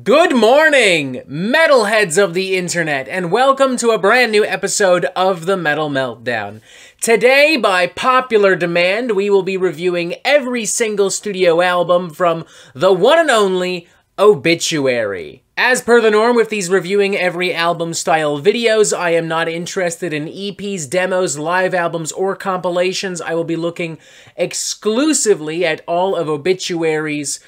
Good morning, metalheads of the internet, and welcome to a brand new episode of the Metal Meltdown. Today, by popular demand, we will be reviewing every single studio album from the one and only Obituary. As per the norm with these reviewing every album style videos, I am not interested in EPs, demos, live albums, or compilations. I will be looking exclusively at all of Obituary's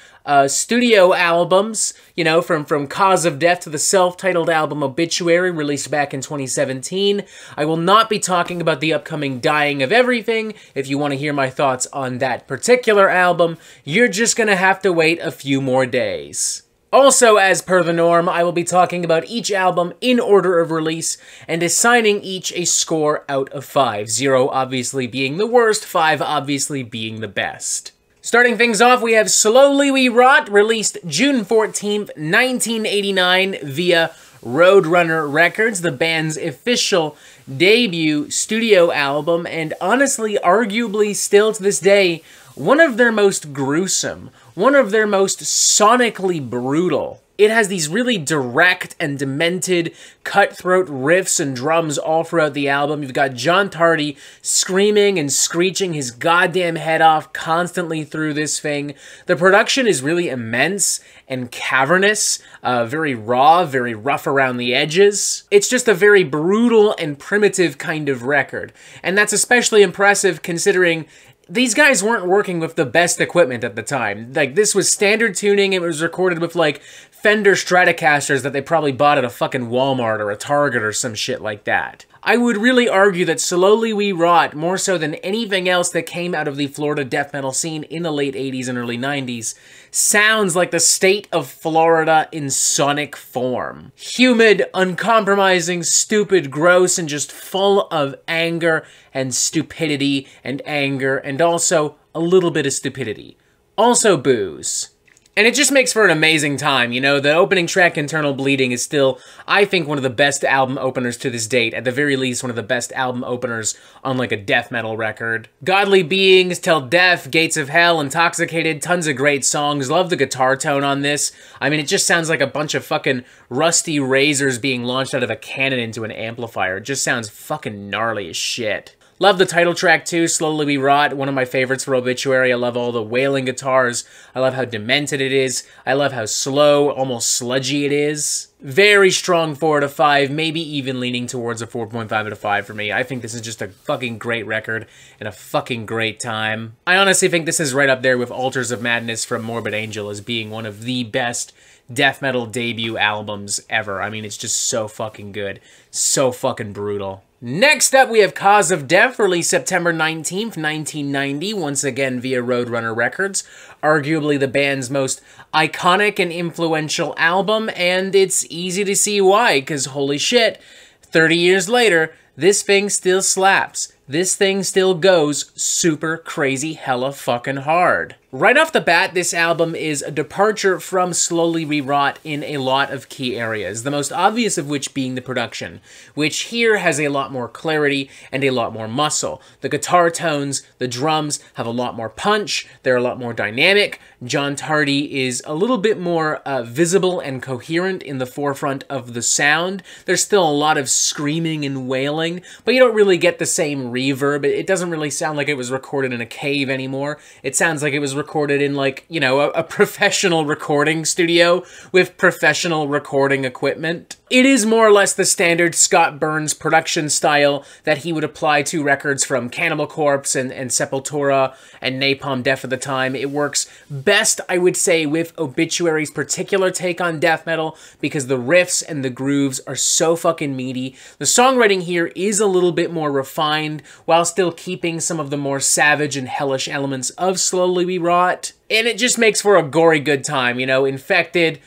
studio albums, you know, from Cause of Death to the self-titled album Obituary, released back in 2017. I will not be talking about the upcoming Dying of Everything. If you want to hear my thoughts on that particular album, you're just gonna have to wait a few more days. Also, as per the norm, I will be talking about each album in order of release and assigning each a score out of 5. 0 obviously being the worst, 5 obviously being the best. Starting things off, we have Slowly We Rot, released June 14th, 1989 via Roadrunner Records, the band's official debut studio album, and honestly, arguably still to this day, one of their most gruesome, one of their most sonically brutal. It has these really direct and demented, cutthroat riffs and drums all throughout the album. You've got John Tardy screaming and screeching his goddamn head off constantly through this thing. The production is really immense and cavernous, very raw, very rough around the edges. It's just a very brutal and primitive kind of record. And that's especially impressive considering these guys weren't working with the best equipment at the time. Like, this was standard tuning. It was recorded with, like, Fender Stratocasters that they probably bought at a fucking Walmart or a Target or some shit like that. I would really argue that Slowly We Rot, more so than anything else that came out of the Florida death metal scene in the late 80s and early 90s, sounds like the state of Florida in sonic form. Humid, uncompromising, stupid, gross, and just full of anger and stupidity and anger, and also a little bit of stupidity. Also booze. And it just makes for an amazing time, you know. The opening track, Internal Bleeding, is still, I think, one of the best album openers to this date. At the very least, one of the best album openers on, like, a death metal record. Godly Beings, Till Death, Gates of Hell, Intoxicated, tons of great songs. Love the guitar tone on this. I mean, it just sounds like a bunch of fucking rusty razors being launched out of a cannon into an amplifier. It just sounds fucking gnarly as shit. Love the title track too, Slowly We Rot, one of my favorites for Obituary. I love all the wailing guitars. I love how demented it is. I love how slow, almost sludgy it is. Very strong 4 out of 5, maybe even leaning towards a 4.5 out of 5 for me. I think this is just a fucking great record and a fucking great time. I honestly think this is right up there with Altars of Madness from Morbid Angel as being one of the best death metal debut albums ever. I mean, it's just so fucking good. So fucking brutal. Next up, we have Cause of Death, released September 19th, 1990, once again via Roadrunner Records. Arguably the band's most iconic and influential album, and it's easy to see why, because holy shit, 30 years later, this thing still slaps. This thing still goes super crazy hella fucking hard. Right off the bat, this album is a departure from Slowly We Rot in a lot of key areas, the most obvious of which being the production, which here has a lot more clarity and a lot more muscle. The guitar tones, the drums have a lot more punch, they're a lot more dynamic. John Tardy is a little bit more visible and coherent in the forefront of the sound. There's still a lot of screaming and wailing, but you don't really get the same reverb. It doesn't really sound like it was recorded in a cave anymore. It sounds like it was recorded in, like, you know, a professional recording studio with professional recording equipment. It is more or less the standard Scott Burns production style that he would apply to records from Cannibal Corpse and Sepultura and Napalm Death at the time. It works best, I would say, with Obituary's particular take on death metal because the riffs and the grooves are so fucking meaty. The songwriting here is a little bit more refined while still keeping some of the more savage and hellish elements of Slowly We Rot. And it just makes for a gory good time, you know, Infected,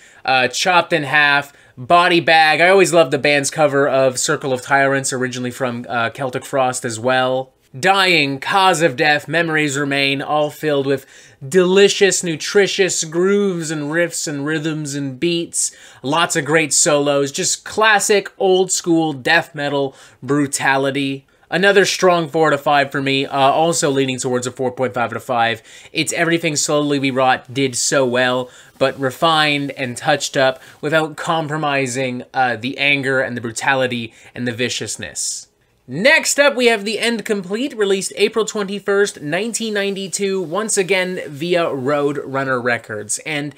Chopped in Half, Body Bag. I always loved the band's cover of Circle of Tyrants, originally from Celtic Frost as well. Dying, Cause of Death, Memories Remain, all filled with delicious, nutritious grooves and riffs and rhythms and beats. Lots of great solos, just classic, old school death metal brutality. Another strong 4 to 5 for me, also leaning towards a 4.5 to 5. It's everything Slowly We Rot did so well, but refined and touched up without compromising the anger and the brutality and the viciousness. Next up, we have The End Complete, released April 21st, 1992, once again via Roadrunner Records. And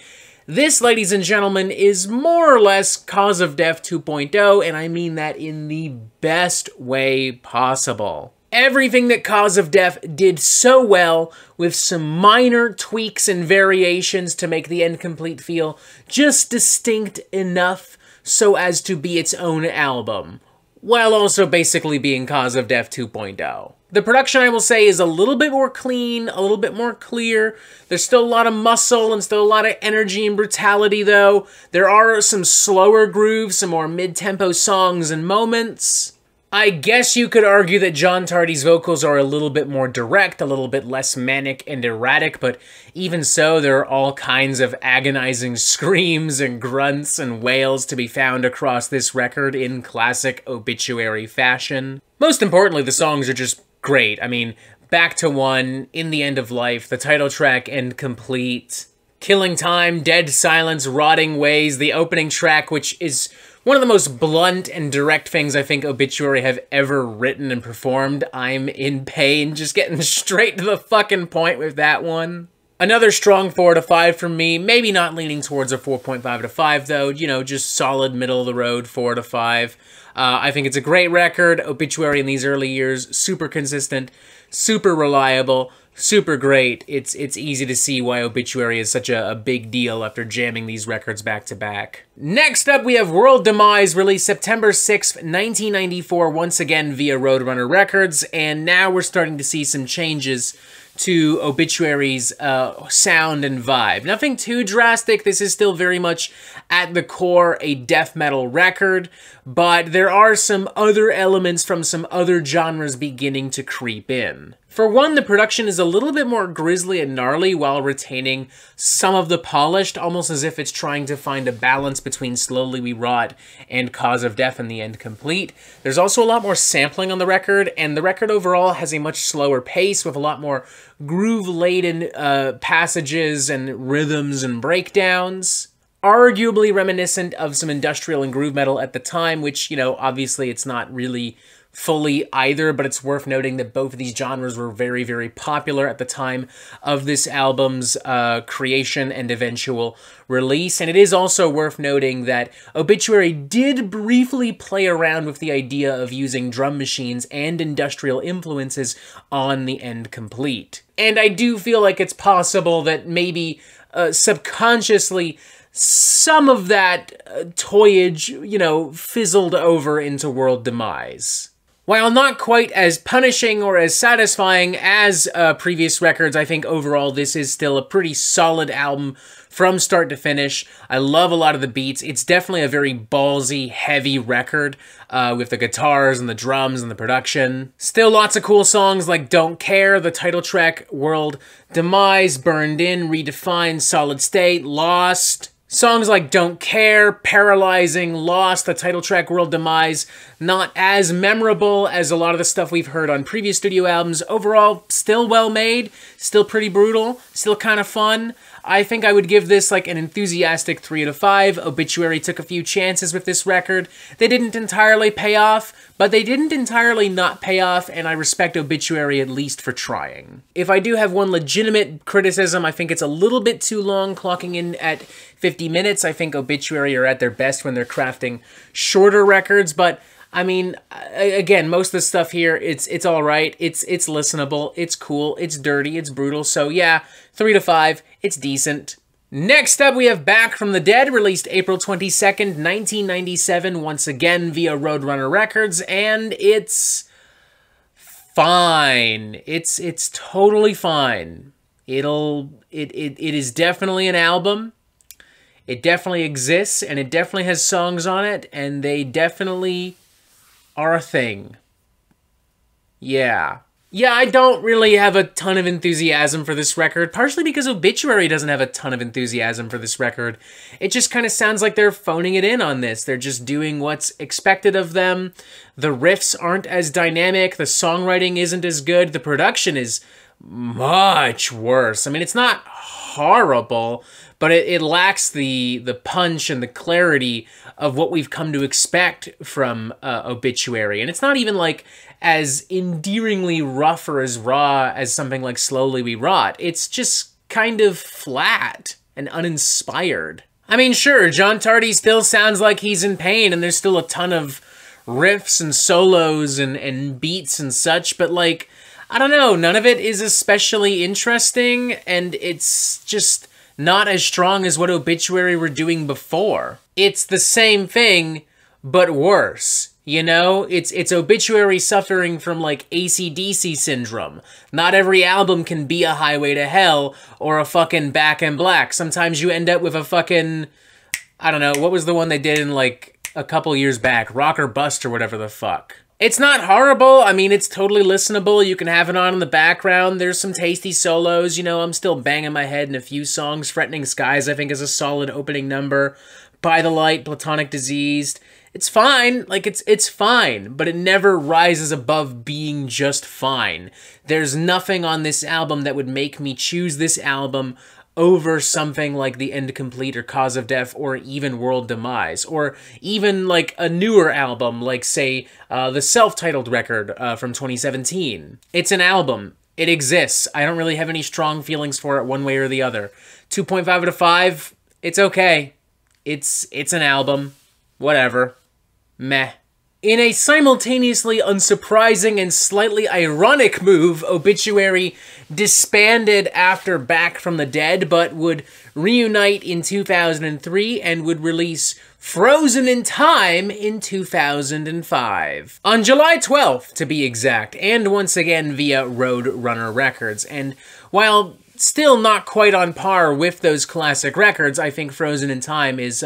this, ladies and gentlemen, is more or less Cause of Death 2.0, and I mean that in the best way possible. Everything that Cause of Death did so well, with some minor tweaks and variations to make The End Complete feel just distinct enough so as to be its own album, while also basically being Cause of Death 2.0. The production, I will say, is a little bit more clean, a little bit more clear. There's still a lot of muscle and still a lot of energy and brutality, though. There are some slower grooves, some more mid-tempo songs and moments. I guess you could argue that John Tardy's vocals are a little bit more direct, a little bit less manic and erratic, but even so, there are all kinds of agonizing screams and grunts and wails to be found across this record in classic Obituary fashion. Most importantly, the songs are just great. I mean, Back to One, In the End of Life, the title track, End Complete, Killing Time, Dead Silence, Rotting Ways, the opening track, which is one of the most blunt and direct things I think Obituary have ever written and performed. I'm in pain, just getting straight to the fucking point with that one. Another strong 4 to 5 from me, maybe not leaning towards a 4.5 to 5 though, you know, just solid middle of the road 4 to 5. I think it's a great record. Obituary in these early years, super consistent, super reliable, super great. It's easy to see why Obituary is such a big deal after jamming these records back to back. Next up, we have World Demise, released September 6th, 1994, once again via Roadrunner Records, and now we're starting to see some changes to Obituary's sound and vibe. Nothing too drastic. This is still very much at the core a death metal record, but there are some other elements from some other genres beginning to creep in. For one, the production is a little bit more grisly and gnarly while retaining some of the polished, almost as if it's trying to find a balance between Slowly We Rot and Cause of Death in The End Complete. There's also a lot more sampling on the record, and the record overall has a much slower pace with a lot more groove-laden passages and rhythms and breakdowns. Arguably reminiscent of some industrial and groove metal at the time, which, you know, obviously it's not really fully either, but it's worth noting that both of these genres were very, very popular at the time of this album's creation and eventual release. And it is also worth noting that Obituary did briefly play around with the idea of using drum machines and industrial influences on The End Complete. And I do feel like it's possible that maybe subconsciously some of that toyage, you know, fizzled over into World Demise. While not quite as punishing or as satisfying as previous records, I think overall this is still a pretty solid album from start to finish. I love a lot of the beats. It's definitely a very ballsy, heavy record with the guitars and the drums and the production. Still lots of cool songs like Don't Care, the title track, World Demise, Burned In, Redefined, Solid State, Lost. Songs like Don't Care, Paralyzing, Lost, the title track World Demise, not as memorable as a lot of the stuff we've heard on previous studio albums. Overall, still well made, still pretty brutal, still kind of fun. I think I would give this like an enthusiastic 3 out of 5. Obituary took a few chances with this record. They didn't entirely pay off, but they didn't entirely not pay off, and I respect Obituary at least for trying. If I do have one legitimate criticism, I think it's a little bit too long, clocking in at 50 minutes. I think Obituary are at their best when they're crafting shorter records, but I mean, again, most of the stuff here, it's all right. It's listenable, it's cool, it's dirty, it's brutal. So yeah, 3 to 5, it's decent. Next up, we have Back from the Dead, released April 22nd, 1997, once again via Roadrunner Records, and it's fine. It's totally fine. It is definitely an album. It definitely exists, and it definitely has songs on it, and they definitely are a thing. Yeah. Yeah, I don't really have a ton of enthusiasm for this record, partially because Obituary doesn't have a ton of enthusiasm for this record. It just kind of sounds like they're phoning it in on this. They're just doing what's expected of them. The riffs aren't as dynamic, the songwriting isn't as good, the production is much worse. I mean, it's not horrible, but it lacks the punch and the clarity of what we've come to expect from Obituary. And it's not even like as endearingly rough or as raw as something like Slowly We Rot. It's just kind of flat and uninspired. I mean, sure, John Tardy still sounds like he's in pain, and there's still a ton of riffs and solos and beats and such, but like, I don't know, none of it is especially interesting, and it's just not as strong as what Obituary were doing before. It's the same thing, but worse. You know, it's Obituary suffering from, like, AC/DC syndrome. Not every album can be a Highway to Hell or a fucking Back in Black. Sometimes you end up with a fucking, I don't know, what was the one they did in, like, a couple years back? Rock or Bust or whatever the fuck. It's not horrible. I mean, it's totally listenable. You can have it on in the background. There's some tasty solos. You know, I'm still banging my head in a few songs. Threatening Skies, I think, is a solid opening number. By the Light, Platonic Diseased. It's fine, like, it's fine, but it never rises above being just fine. There's nothing on this album that would make me choose this album over something like The End Complete or Cause of Death or even World Demise, or even, like, a newer album, like, say, the self-titled record from 2017. It's an album. It exists. I don't really have any strong feelings for it one way or the other. 2.5 out of 5, it's okay. It's an album. Whatever. Meh. In a simultaneously unsurprising and slightly ironic move, Obituary disbanded after Back from the Dead, but would reunite in 2003 and would release Frozen in Time in 2005. On July 12th, to be exact, and once again via Roadrunner Records. And while still not quite on par with those classic records, I think Frozen in Time is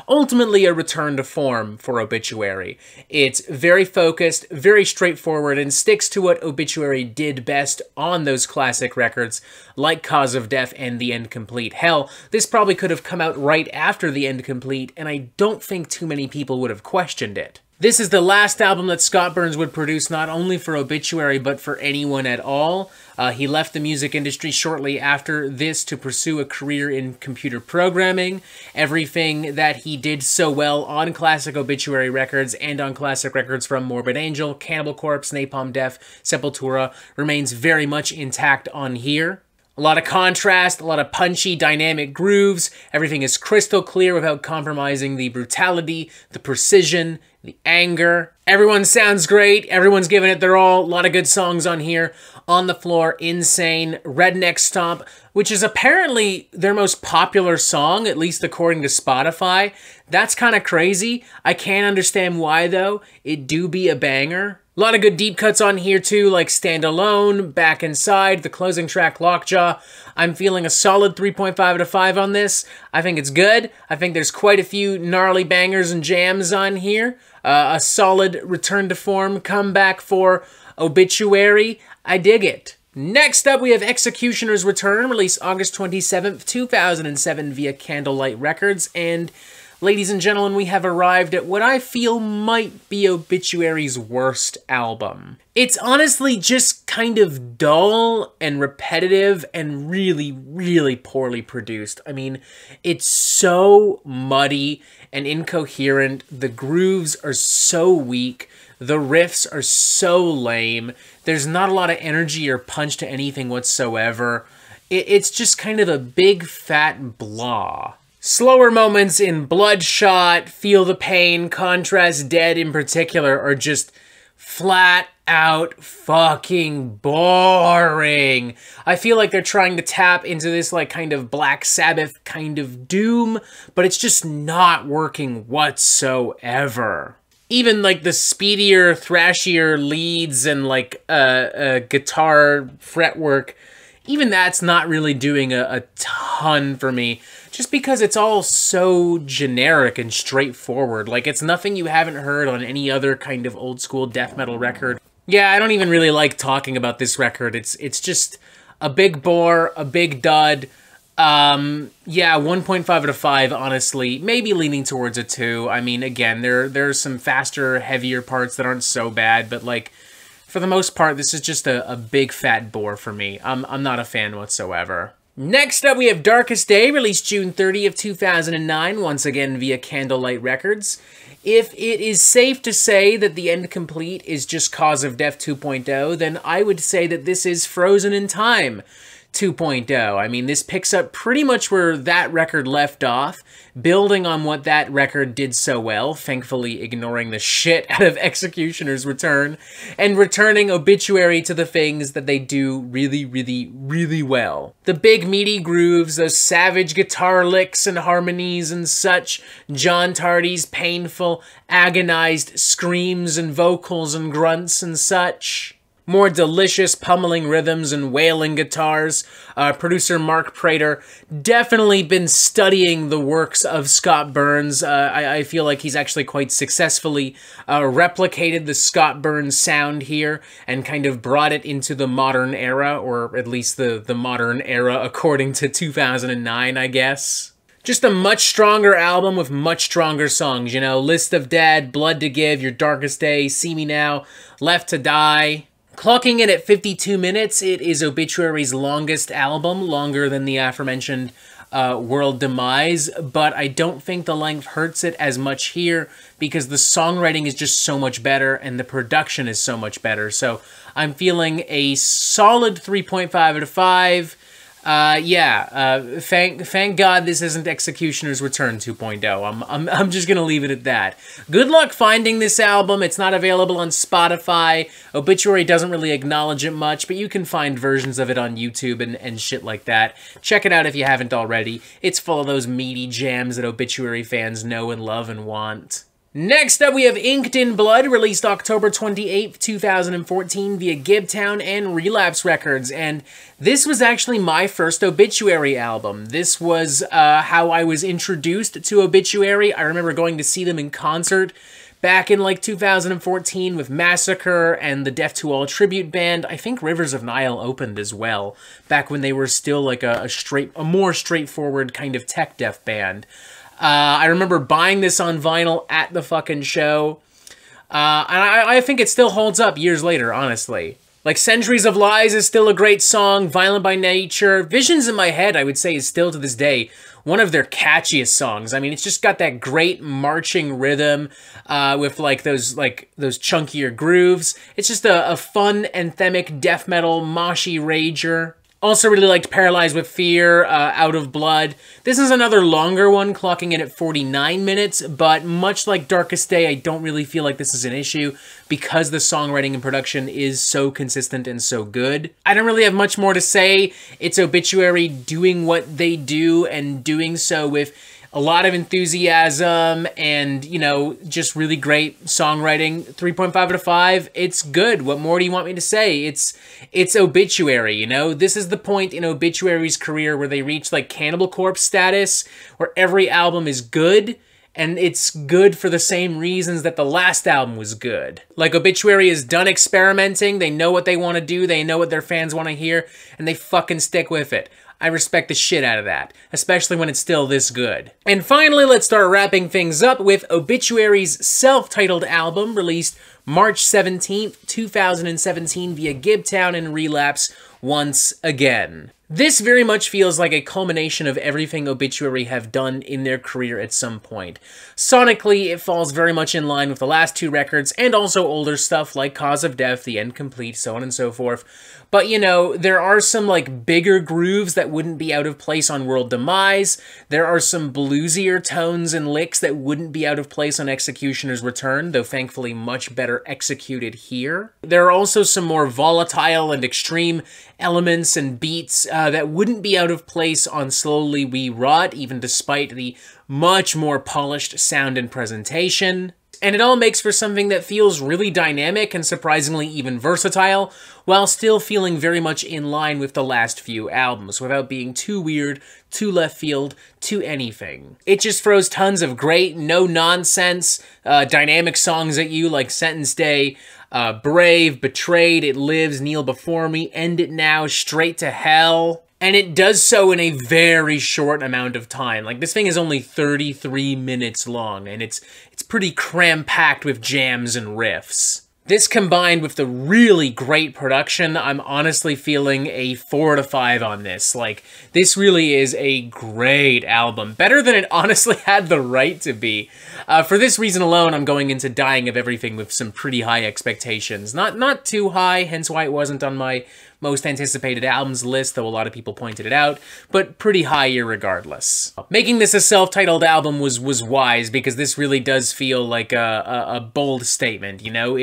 ultimately a return to form for Obituary. It's very focused, very straightforward, and sticks to what Obituary did best on those classic records, like Cause of Death and The End Complete. Hell, this probably could have come out right after The End Complete, and I don't think too many people would have questioned it. This is the last album that Scott Burns would produce not only for Obituary, but for anyone at all. He left the music industry shortly after this to pursue a career in computer programming. Everything that he did so well on classic Obituary records and on classic records from Morbid Angel, Cannibal Corpse, Napalm Death, Sepultura remains very much intact on here. A lot of contrast, a lot of punchy, dynamic grooves. Everything is crystal clear without compromising the brutality, the precision, the anger. Everyone sounds great. Everyone's giving it their all. A lot of good songs on here. On the Floor, Insane, Redneck Stomp, which is apparently their most popular song, at least according to Spotify. That's kind of crazy. I can't understand why, though. It do be a banger. A lot of good deep cuts on here, too, like Stand Alone, Back Inside, the closing track, Lockjaw. I'm feeling a solid 3.5 out of 5 on this. I think it's good. I think there's quite a few gnarly bangers and jams on here. A solid return to form comeback for Obituary. I dig it. Next up, we have Xecutioner's Return, released August 27th, 2007 via Candlelight Records, and ladies and gentlemen, we have arrived at what I feel might be Obituary's worst album. It's honestly just kind of dull and repetitive and really, really poorly produced. I mean, it's so muddy and incoherent. The grooves are so weak. The riffs are so lame. There's not a lot of energy or punch to anything whatsoever. It's just kind of a big fat blah. Slower moments in Bloodshot, Feel the Pain, Contrast Dead in particular are just flat out fucking boring. I feel like they're trying to tap into this like kind of Black Sabbath kind of doom, but it's just not working whatsoever. Even like the speedier, thrashier leads and like guitar fretwork, even that's not really doing a ton for me. Just because it's all so generic and straightforward. Like, it's nothing you haven't heard on any other kind of old school death metal record. Yeah, I don't even really like talking about this record. It's just a big bore, a big dud. Yeah, 1.5 out of 5, honestly. Maybe leaning towards a 2. I mean, again, there's some faster, heavier parts that aren't so bad, but like, for the most part, this is just a big fat bore for me. I'm not a fan whatsoever. Next up, we have Darkest Day, released June 30th, 2009, once again via Candlelight Records. If it is safe to say that The End Complete is just Cause of Death 2.0, then I would say that this is Frozen in Time 2.0. I mean, this picks up pretty much where that record left off, building on what that record did so well, thankfully ignoring the shit out of Xecutioner's Return, and returning Obituary to the things that they do really, really, really well. The big meaty grooves, those savage guitar licks and harmonies and such, John Tardy's painful, agonized screams and vocals and grunts and such. More delicious pummeling rhythms and wailing guitars. Producer Mark Prater definitely been studying the works of Scott Burns. I feel like he's actually quite successfully replicated the Scott Burns sound here and kind of brought it into the modern era, or at least the modern era according to 2009, I guess. Just a much stronger album with much stronger songs, you know, List of Dead, Blood to Give, Your Darkest Day, See Me Now, Left to Die. Clocking in at 52 minutes, it is Obituary's longest album, longer than the aforementioned World Demise, but I don't think the length hurts it as much here because the songwriting is just so much better and the production is so much better. So I'm feeling a solid 3.5 out of 5. Thank God this isn't Xecutioner's Return 2.0. I'm just gonna leave it at that. Good luck finding this album. It's not available on Spotify. Obituary doesn't really acknowledge it much, but you can find versions of it on YouTube and shit like that. Check it out if you haven't already. It's full of those meaty jams that Obituary fans know and love and want. Next up, we have Inked in Blood, released October 28th, 2014 via Gibtown and Relapse Records, and this was actually my first Obituary album. This was how I was introduced to Obituary. I remember going to see them in concert back in like 2014 with Massacre and the Death to All tribute band. I think Rivers of Nile opened as well, back when they were still like a more straightforward kind of tech death band. I remember buying this on vinyl at the fucking show, and I think it still holds up years later, honestly. Like, Centuries of Lies is still a great song, Violent by Nature. Visions in My Head, I would say, is still to this day one of their catchiest songs. I mean, it's just got that great marching rhythm with, like, those chunkier grooves. It's just a fun, anthemic death metal, moshy rager. Also really liked Paralyzed with Fear, Out of Blood. This is another longer one, clocking in at 49 minutes, but much like Darkest Day, I don't really feel like this is an issue because the songwriting and production is so consistent and so good. I don't really have much more to say. It's Obituary doing what they do and doing so with a lot of enthusiasm and, you know, just really great songwriting. 3.5 out of 5. It's good. What more do you want me to say? It's Obituary, you know? This is the point in Obituary's career where they reach, like, Cannibal Corpse status, where every album is good, and it's good for the same reasons that the last album was good. Like, Obituary is done experimenting, they know what they want to do, they know what their fans want to hear, and they fucking stick with it. I respect the shit out of that, especially when it's still this good. And finally, let's start wrapping things up with Obituary's self-titled album, released March 17th, 2017 via Gibtown and Relapse once again. This very much feels like a culmination of everything Obituary have done in their career at some point. Sonically, it falls very much in line with the last two records, and also older stuff like Cause of Death, The End Complete, so on and so forth. But, you know, there are some, like, bigger grooves that wouldn't be out of place on World Demise. There are some bluesier tones and licks that wouldn't be out of place on Xecutioner's Return, though thankfully much better executed here. There are also some more volatile and extreme elements and beats that wouldn't be out of place on Slowly We Rot, even despite the much more polished sound and presentation. And it all makes for something that feels really dynamic and surprisingly even versatile, while still feeling very much in line with the last few albums, without being too weird, too left field, too anything. It just throws tons of great, no-nonsense, dynamic songs at you, like Sentence Day, Brave, Betrayed, It Lives, Kneel Before Me, End It Now, Straight to Hell. And it does so in a very short amount of time. Like, this thing is only 33 minutes long, and it's pretty cram-packed with jams and riffs. This combined with the really great production, I'm honestly feeling a 4 to 5 on this. Like, this really is a great album. Better than it honestly had the right to be. For this reason alone, I'm going into Dying of Everything with some pretty high expectations. Not too high, hence why it wasn't on my most anticipated albums list, though a lot of people pointed it out, but pretty high irregardless. Making this a self-titled album was wise, because this really does feel like a bold statement, you know?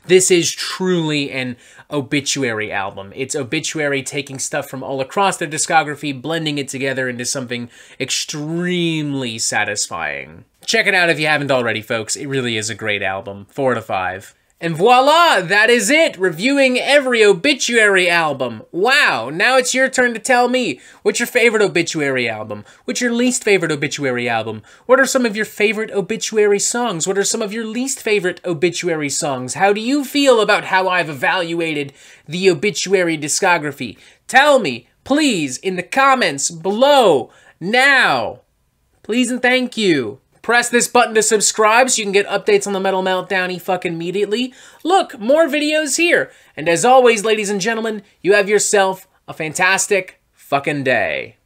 This is truly an Obituary album. It's Obituary taking stuff from all across their discography, blending it together into something extremely satisfying. Check it out if you haven't already, folks. It really is a great album. 4 to 5. And voila, that is it, reviewing every Obituary album. Wow, now it's your turn to tell me, what's your favorite Obituary album? What's your least favorite Obituary album? What are some of your favorite Obituary songs? What are some of your least favorite Obituary songs? How do you feel about how I've evaluated the Obituary discography? Tell me, please, in the comments below, now. Please and thank you. Press this button to subscribe so you can get updates on the Metal Meltdown fucking immediately. Look, more videos here. And as always, ladies and gentlemen, you have yourself a fantastic fucking day.